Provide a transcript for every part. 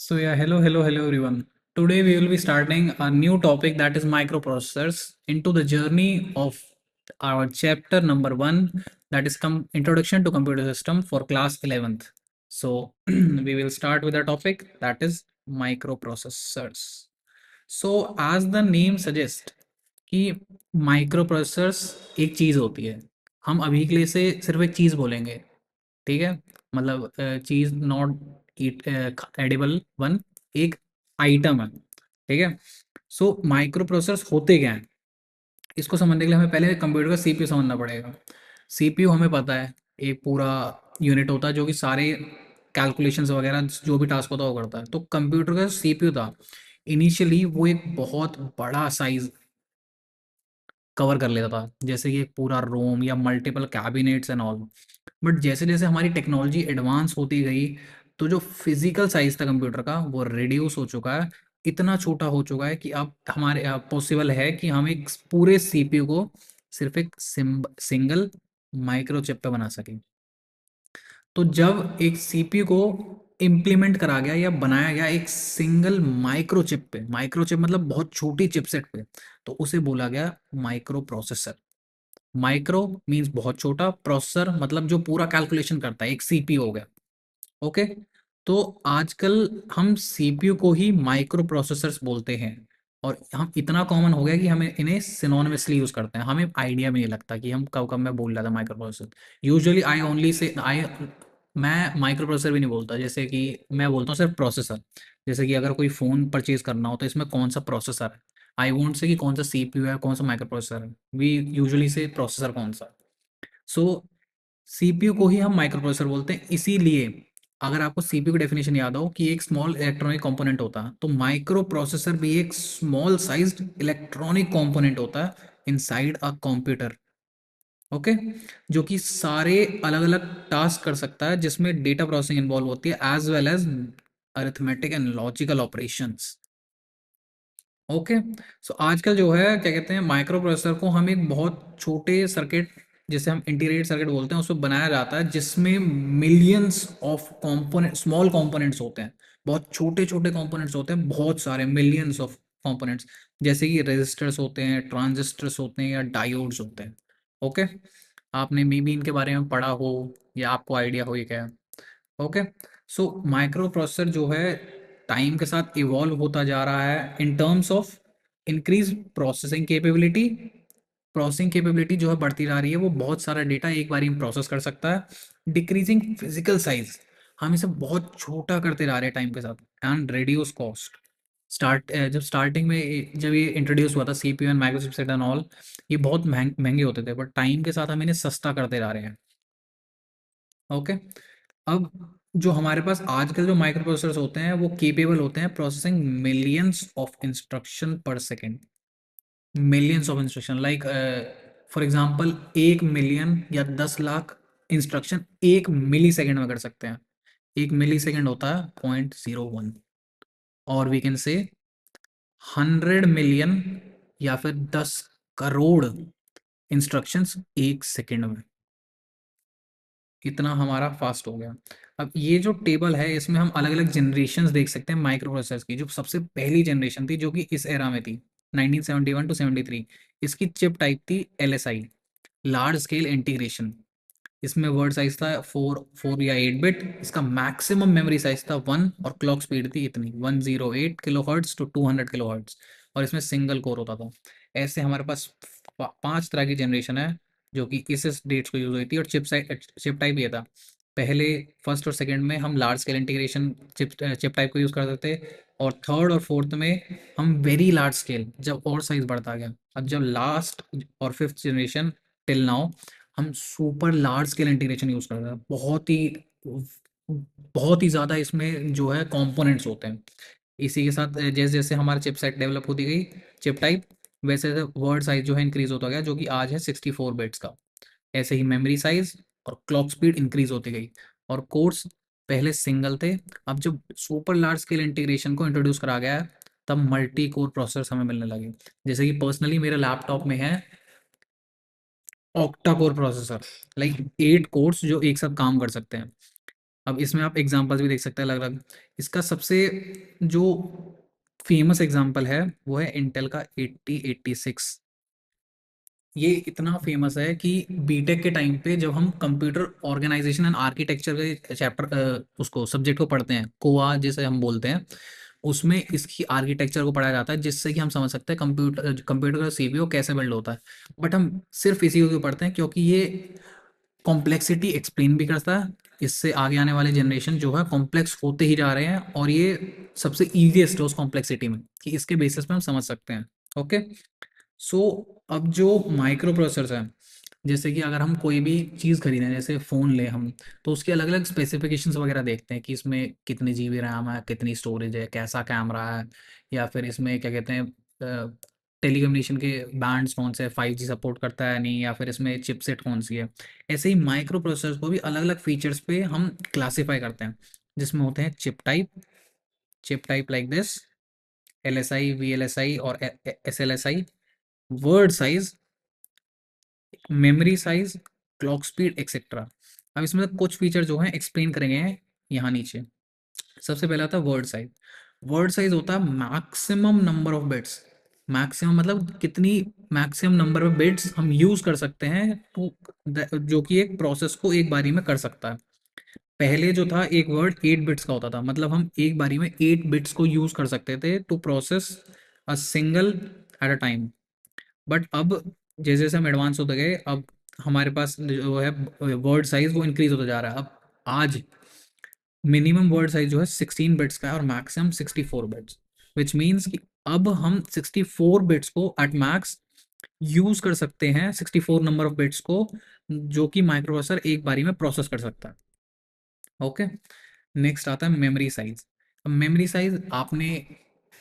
Hello everyone. Today we will be starting a new topic that is microprocessors into the journey of our chapter number 1, that is Introduction to Computer System for class 11th. So we will start with the topic that is microprocessors. So as the name suggests कि microprocessors एक चीज होती है। हम अभी के लिए से सिर्फ एक चीज बोलेंगे, ठीक है। मतलब चीज नॉट ईट एडिबल वन, एक आइटम है, ठीक है। सो माइक्रो प्रोसेसर्स होते क्या हैं, इसको समझने के लिए हमें पहले कंप्यूटर का सीपीयू समझना पड़ेगा। सीपीयू हमें पता है एक पूरा यूनिट होता है जो कि सारे कैलकुलेशंस वगैरह जो भी टास्क होता है वो करता है। तो कंप्यूटर का सीपीयू था इनिशियली, वो एक बहुत बड़ा साइज कवर कर लेता था, जैसे कि एक पूरा रूम या multiple cabinets and all. But जैसे जैसे हमारी टेक्नोलॉजी एडवांस होती गई, तो जो फिजिकल साइज था कंप्यूटर का वो रिड्यूस हो चुका है। इतना छोटा हो चुका है कि अब हमारे पॉसिबल है कि हम एक पूरे सीपीयू को सिर्फ एक सिंगल माइक्रोचिप पे बना सकें। तो जब एक सीपीयू को इम्प्लीमेंट करा गया या बनाया गया एक सिंगल माइक्रोचिप पे, माइक्रोचिप मतलब बहुत छोटी चिपसेट पे, तो उसे बोला गया माइक्रो प्रोसेसर। माइक्रो मींस बहुत छोटा, प्रोसेसर मतलब जो पूरा कैलकुलेशन करता है, एक सीपीयू हो गया। ओके। तो आजकल हम सीपीयू को ही माइक्रो प्रोसेसर्स बोलते हैं, और हम इतना कॉमन हो गया कि हमें इन्हें सिनोनिमसली यूज करते हैं, हमें आइडिया भी नहीं लगता कि हम कब कब मैं बोल रहा था micro processor. Usually I only say आई, मैं माइक्रो प्रोसेसर भी नहीं बोलता, जैसे कि मैं बोलता हूँ सिर्फ प्रोसेसर। जैसे कि अगर कोई फ़ोन परचेज करना हो तो इसमें कौन सा प्रोसेसर है, आई वोंट से कि कौन सा सीपीयू है कौन सा माइक्रो प्रोसेसर है, वी यूजुअली से प्रोसेसर कौन सा। सो सीपीयू को ही हम माइक्रो प्रोसेसर बोलते हैं। इसीलिए अगर आपको सीपीयू की डेफिनेशन याद हो कि एक स्मॉल इलेक्ट्रॉनिक कंपोनेंट होता है, तो माइक्रो प्रोसेसर भी एक स्मॉल साइज्ड इलेक्ट्रॉनिक कंपोनेंट होता है इनसाइड अ कंप्यूटर। ओके। जो कि सारे अलग अलग टास्क कर सकता है, जिसमें डेटा प्रोसेसिंग इन्वॉल्व होती है as well as arithmetic and logical operations. Okay. So आजकल जो है क्या कहते हैं, माइक्रो प्रोसेसर को हम एक बहुत छोटे सर्किट, जिसे हम इंटीग्रेटेड सर्किट बोलते हैं, उसमें बनाया जाता है, जिसमें millions of component, small components होते हैं। बहुत छोटे छोटे कंपोनेंट्स होते हैं, बहुत सारे मिलियंस ऑफ कंपोनेंट्स, जैसे कि रेजिस्टर्स होते हैं, ट्रांजिस्टर्स होते हैं, या डायोड्स होते हैं। ओके। आपने मे बी इनके बारे में पढ़ा हो या आपको आइडिया हो ये क्या है। ओके। सो माइक्रो प्रोसेसर जो है टाइम के साथ इवॉल्व होता जा रहा है in terms of increase processing capability. Processing capability जो है बढ़ती जा रही है, वो बहुत सारा डेटा एक बार में प्रोसेस कर सकता है। डिक्रीजिंग फिजिकल साइज, हम इसे बहुत छोटा करते जा रहे हैं टाइम के साथ। एंड रिड्यूस कॉस्ट, जब स्टार्टिंग में जब ये इंट्रोड्यूस हुआ था CPU and micro chipset and all, ये बहुत महंगे होते थे, बट टाइम के साथ हम इन्हें सस्ता करते जा रहे हैं। ओके। अब जो हमारे पास आजकल जो माइक्रो प्रोसेसर्स होते हैं वो केपेबल होते हैं प्रोसेसिंग मिलियंस ऑफ इंस्ट्रक्शन पर second. Millions of instruction like for example 1 million या 10 लाख इंस्ट्रक्शन 1 मिली सेकेंड में कर सकते हैं। 1 मिली सेकेंड होता है 0.01, और वी कैन से 100 मिलियन या फिर 10 करोड़ इंस्ट्रक्शंस 1 सेकेंड में। इतना हमारा फास्ट हो गया। अब ये जो टेबल है इसमें हम अलग अलग जनरेशन्स देख सकते हैं माइक्रो प्रोसेसर्स की। जो सबसे पहली जनरेशन थी जो कि इस एरा में थी, 1971 टू 73, इसकी चिप टाइप थी LSI, लार्ज स्केल इंटीग्रेशन। इसमें वर्ड साइज था 4 या 8 बिट। इसका मैक्सिमम मेमोरी साइज था 1, और क्लॉक स्पीड थी इतनी 108 kilohertz to 200 kilohertz, और इसमें सिंगल कोर होता था। ऐसे हमारे पास 5 तरह की जनरेशन है जो कि इस डेट्स को यूज हुई थी। और चिप टाइप ये था, पहले फर्स्ट और सेकंड में हम large scale integration chip type को यूज़ करते थे, और थर्ड और फोर्थ में हम वेरी लार्ज स्केल, जब और साइज बढ़ता गया। अब जब लास्ट और फिफ्थ जनरेशन टिल नाउ, हम super large scale integration use करते हैं। बहुत ही ज़्यादा इसमें जो है कंपोनेंट्स होते हैं। इसी के साथ जैसे जैसे हमारा चिपसेट डेवलप होती गई, चिप टाइप, वैसे वैसे वर्ड साइज जो है इंक्रीज होता गया, जो कि आज है 64 बिट्स का। ऐसे ही मेमोरी साइज और क्लॉक स्पीड इंक्रीज होती गई। और कोर्स पहले सिंगल थे, अब जब सुपर लार्ज स्केल इंटीग्रेशन को इंट्रोड्यूस करा गया है, तब मल्टी कोर प्रोसेसर हमें मिलने लगे। जैसे कि पर्सनली मेरे लैपटॉप में है octa core processor, like 8 course जो एक साथ काम कर सकते हैं। अब इसमें आप एग्जांपल्स भी देख सकते हैं अलग अलग। इसका सबसे जो फेमस एग्जांपल है वो है इंटेल का 8086। ये इतना फेमस है कि बीटेक के टाइम पे जब हम कंप्यूटर ऑर्गेनाइजेशन एंड आर्किटेक्चर के चैप्टर उसको सब्जेक्ट को पढ़ते हैं, कोआ जिसे हम बोलते हैं, उसमें इसकी आर्किटेक्चर को पढ़ाया जाता है, जिससे कि हम समझ सकते हैं कंप्यूटर का सीपीयू कैसे बिल्ड होता है। बट हम सिर्फ इसी को क्यों पढ़ते हैं, क्योंकि ये कॉम्प्लेक्सिटी एक्सप्लेन भी करता है। इससे आगे आने वाले जनरेशन जो है कॉम्प्लेक्स होते ही जा रहे हैं, और ये सबसे ईजिएस्ट है उस कॉम्प्लेक्सिटी में कि इसके बेसिस पे हम समझ सकते हैं। ओके। सो अब जो माइक्रो प्रोसेसर्स हैं, जैसे कि अगर हम कोई भी चीज़ खरीदें, जैसे फ़ोन लें हम, तो उसके अलग अलग स्पेसिफिकेशंस वगैरह देखते हैं कि इसमें कितनी जीबी रैम है, कितनी स्टोरेज है, कैसा कैमरा है, या फिर इसमें क्या कहते हैं टेलीकम्युनिकेशन के बैंड्स कौन से, 5G सपोर्ट करता है नहीं, या फिर इसमें चिपसेट कौन सी है। ऐसे ही माइक्रो प्रोसेसर्स को भी अलग अलग फीचर्स पे हम क्लासीफाई करते हैं, जिसमें होते हैं chip type like this, LSI, VLSI और SLSI, word size, memory size, clock speed etcetera. अब इसमें से कुछ फीचर जो हैं एक्सप्लेन करेंगे यहाँ नीचे। सबसे पहला आता है वर्ड साइज। वर्ड साइज होता है maximum number of bits. Maximum मतलब कितनी मैक्सिमम नंबर ऑफ बिट्स हम यूज कर सकते हैं, तो जो कि एक प्रोसेस को एक बारी में कर सकता है। पहले जो था एक वर्ड 8 बिट्स का होता था, मतलब हम एक बारी में 8 बिट्स को यूज कर सकते थे to process a single at a time. But अब जैसे जैसे हम एडवांस होते गए, अब हमारे पास जो है वर्ड साइज वो इंक्रीज होता जा रहा है। अब आज मिनिमम वर्ड साइज जो है 16 बिट्स का है और मैक्सिमम 64 बिट्स, विच मीन्स कि अब हम 64 बिट्स को एट मैक्स यूज कर सकते हैं, 64 नंबर ऑफ बिट्स को, जो कि माइक्रो प्रोसेसर एक बारी में प्रोसेस कर सकता है। ओके। नेक्स्ट आता है मेमोरी साइज। अब मेमोरी साइज आपने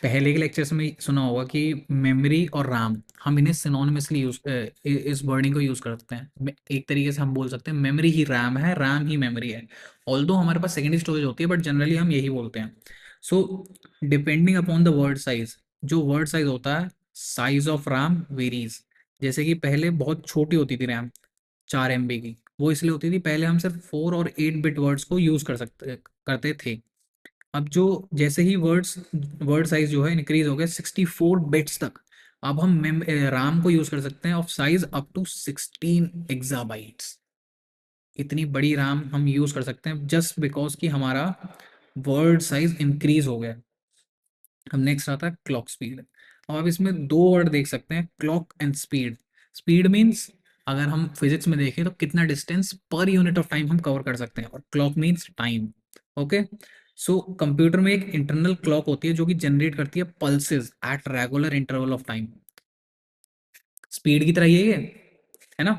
पहले के लेक्चर्स में सुना होगा कि मेमोरी और रैम, हम इन्हें सिनोनिमसली यूज इस वर्डिंग को यूज करते हैं। एक तरीके से हम बोल सकते हैं मेमोरी ही रैम है, रैम ही मेमोरी है। ऑल्दो हमारे पास सेकेंडरी स्टोरेज होती है, बट जनरली हम यही बोलते हैं। So depending upon the word size, जो वर्ड साइज होता है, साइज ऑफ रैम वेरीज। जैसे कि पहले बहुत छोटी होती थी रैम, 4 MB की, वो इसलिए होती थी पहले हम सिर्फ 4 और 8 बिट वर्ड्स को यूज करते थे। अब जो जैसे ही वर्ड साइज जो है इंक्रीज हो गया 64 बिट्स तक, अब हम राम को यूज कर सकते हैं of size up to 16 EB। इतनी बड़ी राम हम यूज कर सकते हैं जस्ट बिकॉज कि हमारा वर्ड साइज इंक्रीज हो गया। अब नेक्स्ट आता है क्लॉक स्पीड। अब आप इसमें दो वर्ड देख सकते हैं, clock and speed. Speed means अगर हम फिजिक्स में देखें तो कितना distance per unit of time हम कवर कर सकते हैं, और clock means time. Okay. So computer में एक इंटरनल क्लॉक होती है जो कि जनरेट करती है pulses at regular interval of time. Speed की तरह ही है ना।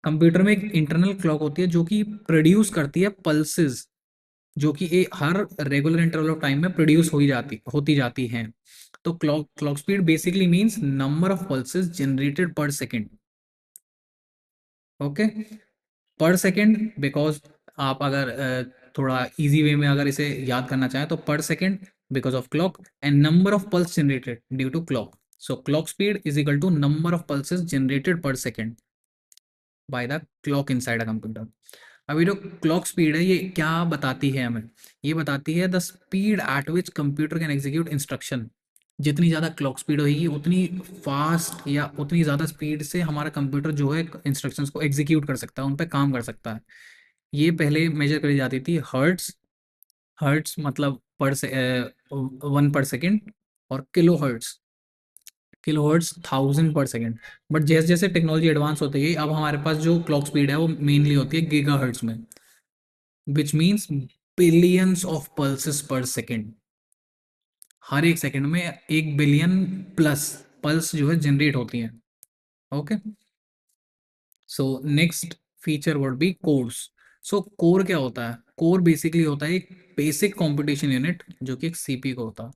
कंप्यूटर में एक इंटरनल क्लॉक होती है जो कि प्रोड्यूस करती है पल्सेस, जो कि हर रेगुलर इंटरवल ऑफ टाइम में प्रोड्यूस होती जाती हैं। तो clock speed basically means number of pulses generated per second. Okay. पर सेकंड बिकॉज आप अगर थोड़ा इजी वे में अगर इसे याद करना चाहें तो per second because of clock, and number of pulse generated due to clock. So clock speed is equal to number of pulses generated per second by the clock inside a computer. अभी जो clock speed है ये क्या बताती है हमें, ये बताती है the speed at which computer can execute instruction. जितनी ज़्यादा क्लॉक स्पीड होगी उतनी फास्ट या उतनी ज़्यादा स्पीड से हमारा कंप्यूटर जो है इंस्ट्रक्शंस को एग्जीक्यूट कर सकता है, उन पर काम कर सकता है। ये पहले मेजर करी जाती थी हर्ट्स। हर्ट्स मतलब 1 पर सेकेंड, और किलो हर्ट्स 1000 पर सेकेंड। बट जैसे जैसे टेक्नोलॉजी एडवांस होती गई, अब हमारे पास जो क्लॉक स्पीड है वो मेनली होती है गीगा हर्ट्स में, which means billions of pulses पर सेकेंड। हर एक सेकंड में 1 बिलियन प्लस पल्स जो है जनरेट होती हैं। Okay. So next feature would be course. So core क्या होता है, कोर बेसिकली होता है एक बेसिक कंप्यूटेशन यूनिट जो कि एक सीपीयू का होता है।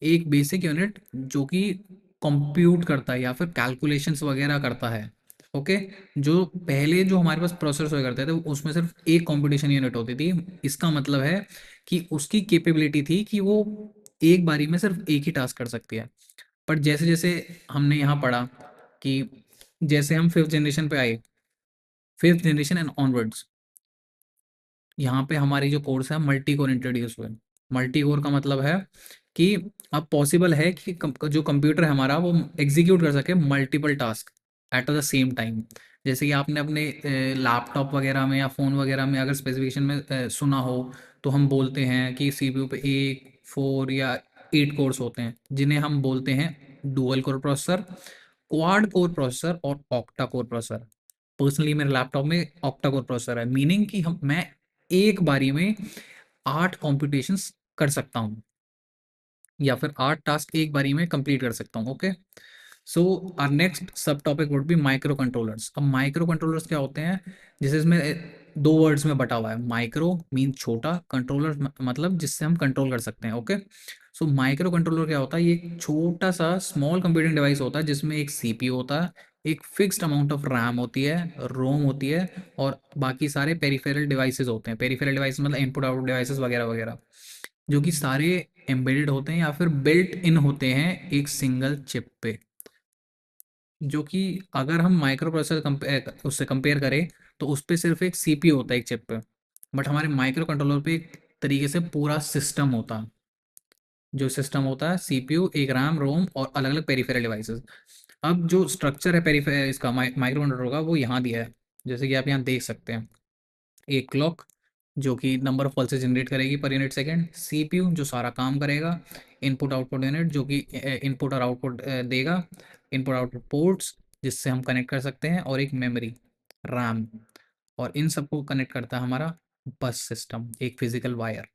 एक बेसिक यूनिट जो कि कंप्यूट करता है या फिर कैलकुलेशंस वगैरह करता है। ओके। जो पहले जो हमारे पास प्रोसेसर हुआ करते थे उसमें सिर्फ एक कंप्यूटेशन यूनिट होती थी। इसका मतलब है कि उसकी कैपेबिलिटी थी कि वो एक बारी में सिर्फ एक ही टास्क कर सकती है। पर जैसे जैसे हमने यहाँ पढ़ा कि जैसे हम फिफ्थ जनरेशन पे आए, फिफ्थ जनरेशन एंड ऑनवर्ड्स, यहाँ पे हमारी जो कोर्स है मल्टी कोर इंट्रोड्यूस हुए। मल्टी कोर का मतलब है कि अब पॉसिबल है कि जो कंप्यूटर है हमारा वो एग्जीक्यूट कर सके multiple task at the same time. जैसे कि आपने अपने लैपटॉप वगैरह में या फ़ोन वगैरह में अगर स्पेसिफिकेशन में सुना हो, तो हम बोलते हैं कि सीपीयू पे 1, 4 या 8 कोर्स होते हैं, जिन्हें हम बोलते हैं dual core processor, quad core processor और ऑक्टा कोर प्रोसेसर। पर्सनली मेरे लैपटॉप में ऑक्टा कोर प्रोसेसर है, मीनिंग कि हम मैं एक बारी में 8 कॉम्पिटिशन्स कर सकता हूँ, या फिर 8 टास्क एक बारी में कंप्लीट कर सकता हूँ। ओके, सो आवर नेक्स्ट सब topic would be micro controllers. अब माइक्रो कंट्रोलर्स क्या होते हैं, जैसे इसमें दो वर्ड्स में बटा हुआ है, माइक्रो मीन छोटा, कंट्रोलर मतलब जिससे हम कंट्रोल कर सकते हैं। ओके, सो माइक्रो कंट्रोलर क्या होता है, ये एक छोटा सा स्मॉल कंप्यूटिंग डिवाइस होता है जिसमें एक सीपीयू होता है, एक फिक्स्ड अमाउंट ऑफ रैम होती है, रोम होती है, और बाकी सारे पेरिफेरल डिवाइसेस होते हैं। पेरिफेरल डिवाइस मतलब इनपुट आउटपुट डिवाइसेस वगैरह वगैरह, जो कि सारे एम्बेडेड होते हैं या फिर बिल्ट इन होते हैं एक सिंगल चिप पे। जो कि अगर हम माइक्रो प्रोसेसर उससे कंपेयर करें, तो उस पे सिर्फ एक सीपीयू होता है एक चिप पे, बट हमारे माइक्रो कंट्रोलर पे एक तरीके से पूरा सिस्टम होता है। जो सिस्टम होता है सीपीयू, एक रैम, रोम और अलग अलग पेरिफेरल डिवाइसेस। अब जो स्ट्रक्चर है पेरिफेरल इसका माइक्रो कंट्रोलर का, वो यहाँ दिया है, जैसे कि आप यहाँ देख सकते हैं। एक क्लॉक जो कि नंबर ऑफ पल्सेस जनरेट करेगी पर यूनिट सेकंड, सीपीयू जो सारा काम करेगा, इनपुट आउटपुट यूनिट जो कि इनपुट और आउटपुट देगा, इनपुट आउटपुट पोर्ट्स जिससे हम कनेक्ट कर सकते हैं, और एक मेमोरी, रैम। और इन सबको कनेक्ट करता है हमारा बस सिस्टम, एक फिजिकल वायर।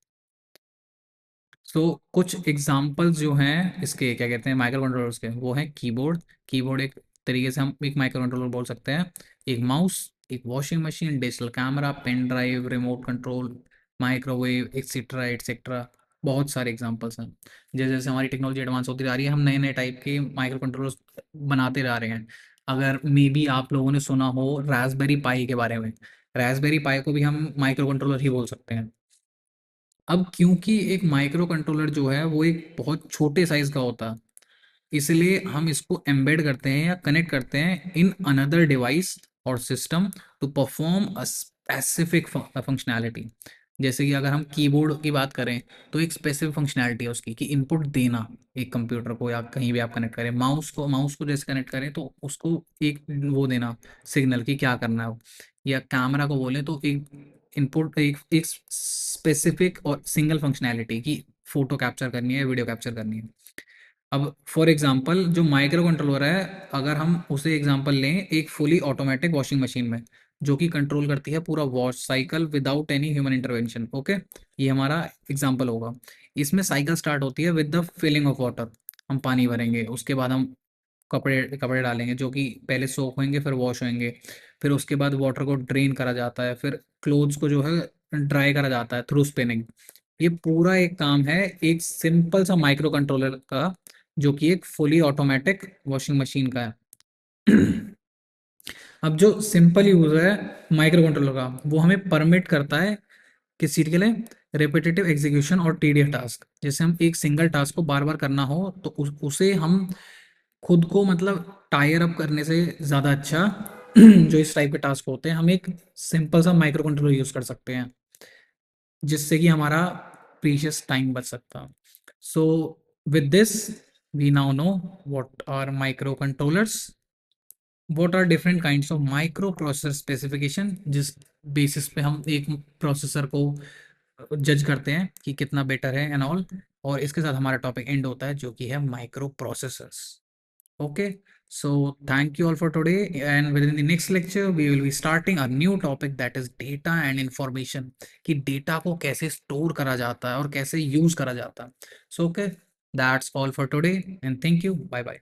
सो कुछ एग्जांपल्स जो हैं इसके क्या कहते हैं माइक्रो कंट्रोलर्स के, वो हैं कीबोर्ड। कीबोर्ड एक तरीके से हम एक माइक्रो कंट्रोलर बोल सकते हैं। एक माउस, एक washing machine, digital camera, pen drive, remote control, microwave, etcetera etcetera. बहुत सारे एग्जांपल्स हैं। जैसे जैसे हमारी टेक्नोलॉजी एडवांस होती जा रही है, हम नए नए टाइप के माइक्रो कंट्रोलर्स बनाते जा रहे हैं। अगर मे बी आप लोगों ने सुना हो रास्पबेरी पाई के बारे में, रास्पबेरी पाई को भी हम माइक्रो कंट्रोलर ही बोल सकते हैं। अब क्योंकि एक माइक्रो कंट्रोलर जो है वो एक बहुत छोटे साइज का होता है, इसलिए हम इसको एम्बेड करते हैं या कनेक्ट करते हैं इन अनदर डिवाइस और system to perform a specific functionality. जैसे कि अगर हम कीबोर्ड की बात करें, तो एक स्पेसिफिक फंक्शनैलिटी है उसकी कि इनपुट देना एक कंप्यूटर को, या कहीं भी आप कनेक्ट करें माउस को जैसे कनेक्ट करें तो उसको एक वो देना सिग्नल कि क्या करना है वो। या कैमरा को बोले तो एक इनपुट, एक स्पेसिफिक और सिंगल फंक्शनैलिटी की फोटो कैप्चर करनी है, वीडियो कैप्चर करनी है। अब फॉर एग्जांपल जो माइक्रो कंट्रोलर है, अगर हम उसे एग्जांपल लें एक फुली ऑटोमेटिक वॉशिंग मशीन में, जो कि कंट्रोल करती है पूरा wash cycle without any human intervention. Okay, ये हमारा एग्जांपल होगा। इसमें साइकिल स्टार्ट होती है with the filling of water. हम पानी भरेंगे, उसके बाद हम कपड़े कपड़े डालेंगे जो कि पहले सोख होंगे फिर वॉश होंगे, फिर उसके बाद वाटर को ड्रेन करा जाता है, फिर क्लोथ्स को जो है ड्राई करा जाता है थ्रू स्पिनिंग। ये पूरा एक काम है एक सिंपल सा माइक्रो कंट्रोलर का, जो कि एक फुली ऑटोमेटिक वॉशिंग मशीन का है। अब जो सिंपल यूज है माइक्रो कंट्रोलर का, वो हमें परमिट करता है किस चीज़ के लिए, रिपीटेटिव एग्जीक्यूशन और टीडियस टास्क। जैसे हम एक सिंगल टास्क को बार बार करना हो, तो उसे हम खुद को मतलब टायर अप करने से ज़्यादा अच्छा जो इस टाइप के टास्क होते हैं, हम एक सिंपल सा माइक्रो कंट्रोलर यूज़ कर सकते हैं, जिससे कि हमारा प्रीशियस टाइम बच सकता। So with this we now know what are micro controllers, what are different kinds of micro processor specification, जिस बेसिस पे हम एक प्रोसेसर को जज करते हैं कि कितना बेटर है एंड ऑल। और इसके साथ हमारा टॉपिक एंड होता है, जो कि है micro processors. Okay, so thank you all for today. And within the next lecture, we will be starting a new topic that is data and information. कि data को कैसे store करा जाता है और कैसे use करा जाता है. So okay, that's all for today and thank you. Bye bye.